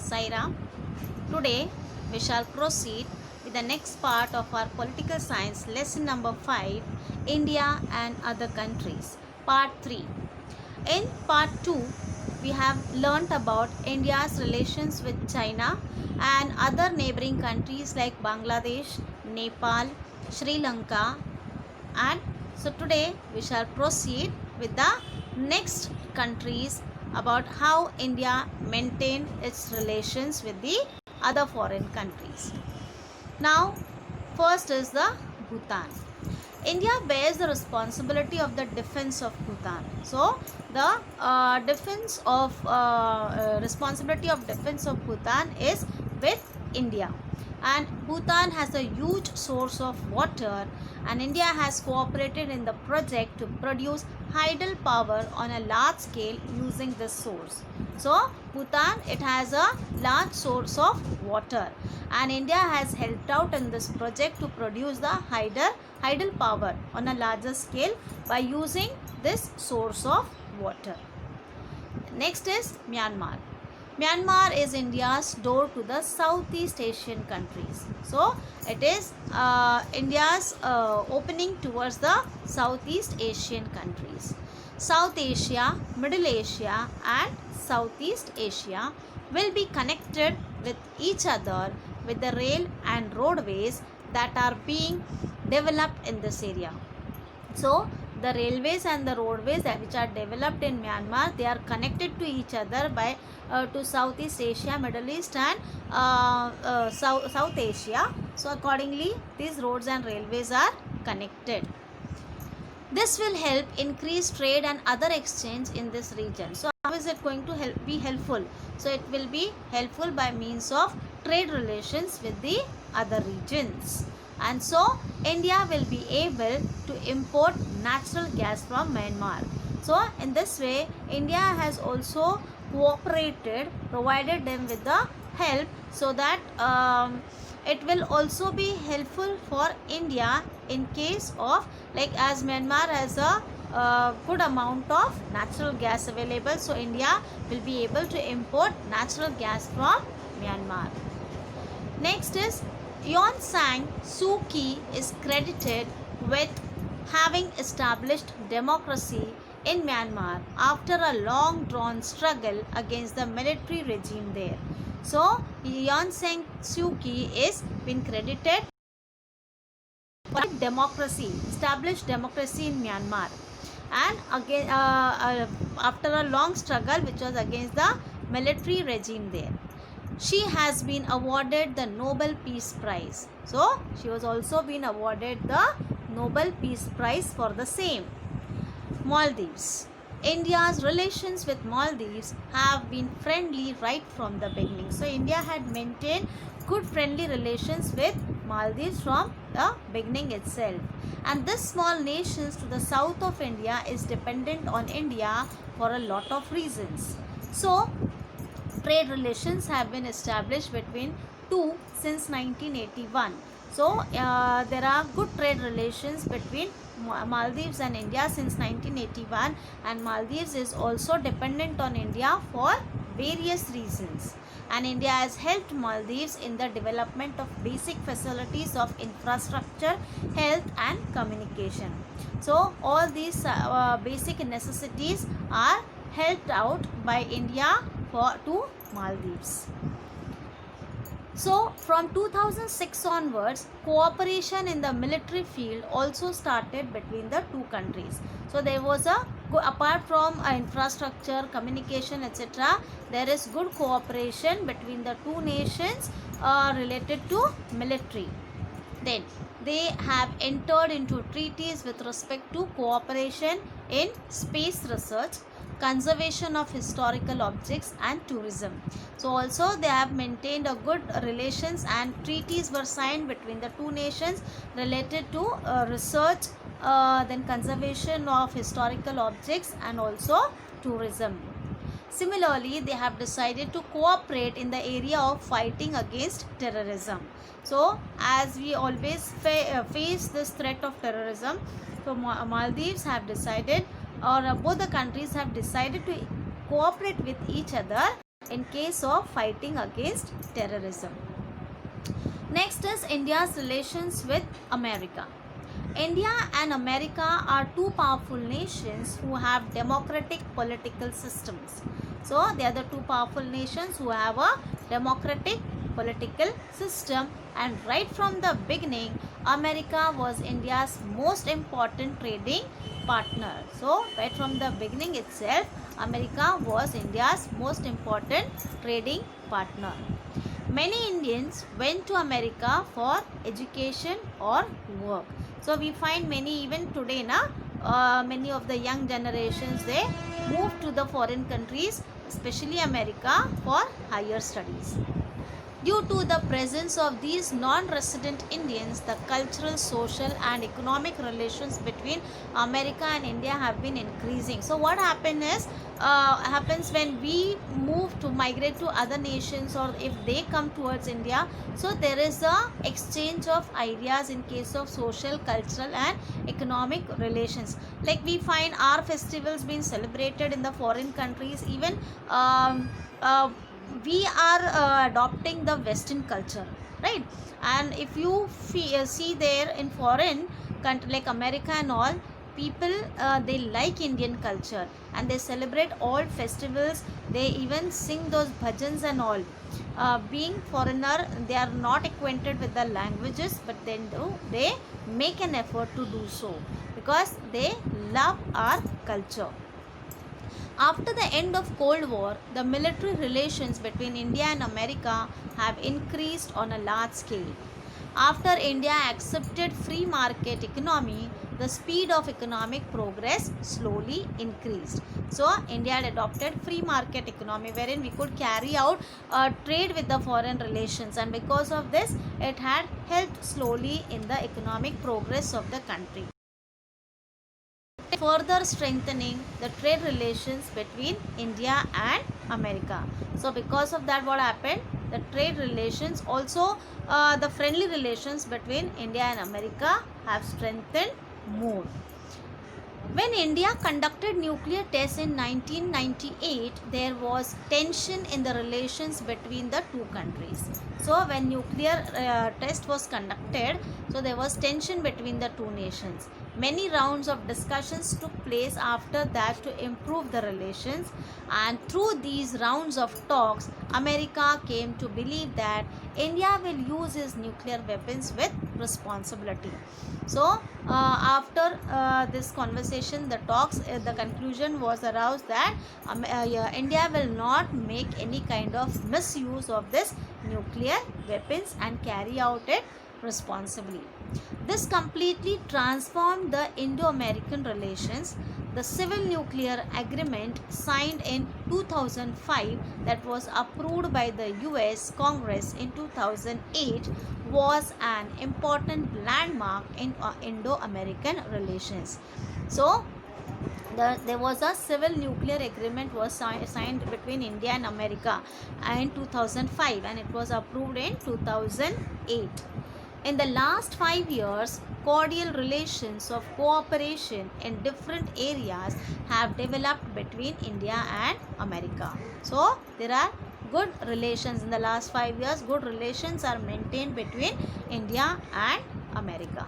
Sai Ram. Today we shall proceed with the next part of our political science lesson number 5, India and other countries, part 3. In part 2 we have learnt about India's relations with China and other neighboring countries like Bangladesh, Nepal, Sri Lanka, and so today we shall proceed with the next countries about how India maintained its relations with the other foreign countries. Now, first is the Bhutan. India bears the responsibility of the defense of Bhutan. So, the responsibility of defense of Bhutan is with India. And Bhutan has a huge source of water, and India has cooperated in the project to produce hydel power on a large scale using this source. So, Bhutan, it has a large source of water, and India has helped out in this project to produce the hydel power on a larger scale by using this source of water. Next is Myanmar. Myanmar is India's door to the Southeast Asian countries. So, it is India's opening towards the Southeast Asian countries. South Asia, Middle Asia and Southeast Asia will be connected with each other with the rail and roadways that are being developed in this area. So, the railways and the roadways which are developed in Myanmar, they are connected to each other by to Southeast Asia, Middle East and South Asia. So, accordingly, these roads and railways are connected. This will help increase trade and other exchange in this region. So, how is it going to be helpful? So, it will be helpful by means of trade relations with the other regions. And so, India will be able to import natural gas from Myanmar. So, in this way, India has also cooperated, provided them with the help so that it will also be helpful for India in case of, like, as Myanmar has a good amount of natural gas available. So, India will be able to import natural gas from Myanmar. Next is Aung San Suu Kyi is credited with having established democracy in Myanmar after a long drawn struggle against the military regime there. So, Aung San Suu Kyi is been credited for established democracy in Myanmar, and again after a long struggle which was against the military regime there. She has been awarded the Nobel Peace Prize. So, she was also been awarded the Nobel Peace Prize for the same. Maldives. India's relations with Maldives have been friendly right from the beginning. So, India had maintained good friendly relations with Maldives from the beginning itself. And this small nation to the south of India is dependent on India for a lot of reasons. So, trade relations have been established between two since 1981. So, there are good trade relations between Maldives and India since 1981, and Maldives is also dependent on India for various reasons. And India has helped Maldives in the development of basic facilities of infrastructure, health and communication. So, all these basic necessities are helped out by India to Maldives. So, from 2006 onwards, cooperation in the military field also started between the two countries. So, there was apart from infrastructure, communication, etc., there is good cooperation between the two nations related to military. Then, they have entered into treaties with respect to cooperation in space research, conservation of historical objects and tourism. So, also they have maintained a good relations, and treaties were signed between the two nations related to research, then conservation of historical objects and also tourism. Similarly, they have decided to cooperate in the area of fighting against terrorism. So, as we always face this threat of terrorism, so Maldives have decided, or both the countries have decided to cooperate with each other in case of fighting against terrorism. Next is India's relations with America. India and America are two powerful nations who have democratic political systems. So, they are the two powerful nations who have a democratic political system, and right from the beginning, America was India's most important trading partner. So, right from the beginning itself, America was India's most important trading partner. Many Indians went to America for education or work. So we find many even today many of the young generations, they move to the foreign countries, especially America, for higher studies. Due to the presence of these non-resident Indians, the cultural, social and economic relations between America and India have been increasing. So what happens when we move to migrate to other nations, or if they come towards India, so there is a exchange of ideas in case of social, cultural and economic relations. Like we find our festivals being celebrated in the foreign countries, even we are adopting the Western culture, right? And if you see there in foreign country like America and all, people they like Indian culture and they celebrate all festivals. They even sing those bhajans and all. Being foreigner, they are not acquainted with the languages, but then they make an effort to do so because they love our culture. After the end of Cold War, the military relations between India and America have increased on a large scale. After India accepted free market economy, the speed of economic progress slowly increased. So, India had adopted free market economy wherein we could carry out trade with the foreign relations, and because of this, it had helped slowly in the economic progress of the country, further strengthening the trade relations between India and America. So because of that, what happened? The trade relations, also the friendly relations between India and America have strengthened more. When India conducted nuclear tests in 1998, there was tension in the relations between the two countries. So when nuclear test was conducted, so there was tension between the two nations. Many rounds of discussions took place after that to improve the relations, and through these rounds of talks, America came to believe that India will use its nuclear weapons with responsibility. So after this conversation, the talks, the conclusion was aroused that India will not make any kind of misuse of this nuclear weapons and carry out it responsibly. This completely transformed the Indo-American relations. The Civil Nuclear Agreement signed in 2005 that was approved by the US Congress in 2008 was an important landmark in Indo-American relations. So, there was a civil nuclear agreement was signed between India and America in 2005, and it was approved in 2008. In the last 5 years, cordial relations of cooperation in different areas have developed between India and America. So, there are good relations in the last 5 years. Good relations are maintained between India and America.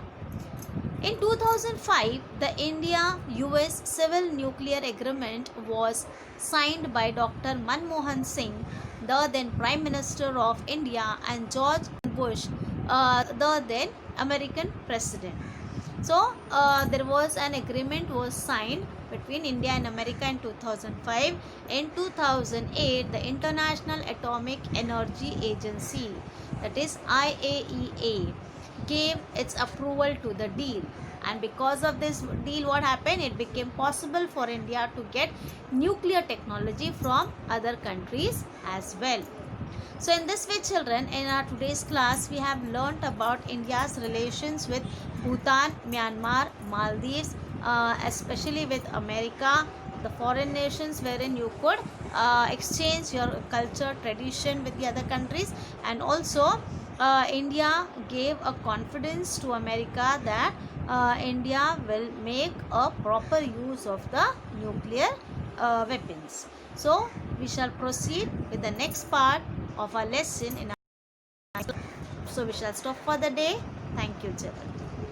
In 2005, the India-US Civil Nuclear Agreement was signed by Dr. Manmohan Singh, the then Prime Minister of India, and George Bush, the then American President. So, there was an agreement was signed between India and America in 2005. In 2008, the International Atomic Energy Agency, that is IAEA, gave its approval to the deal, and because of this deal, what happened? It became possible for India to get nuclear technology from other countries as well. So in this way, children, in our today's class, we have learnt about India's relations with Bhutan, Myanmar, Maldives, especially with America, the foreign nations wherein you could exchange your culture, tradition with the other countries, and also India gave a confidence to America that India will make a proper use of the nuclear weapons. So we shall proceed with the next part of our lesson in our. So we shall stop for the day. Thank you, children.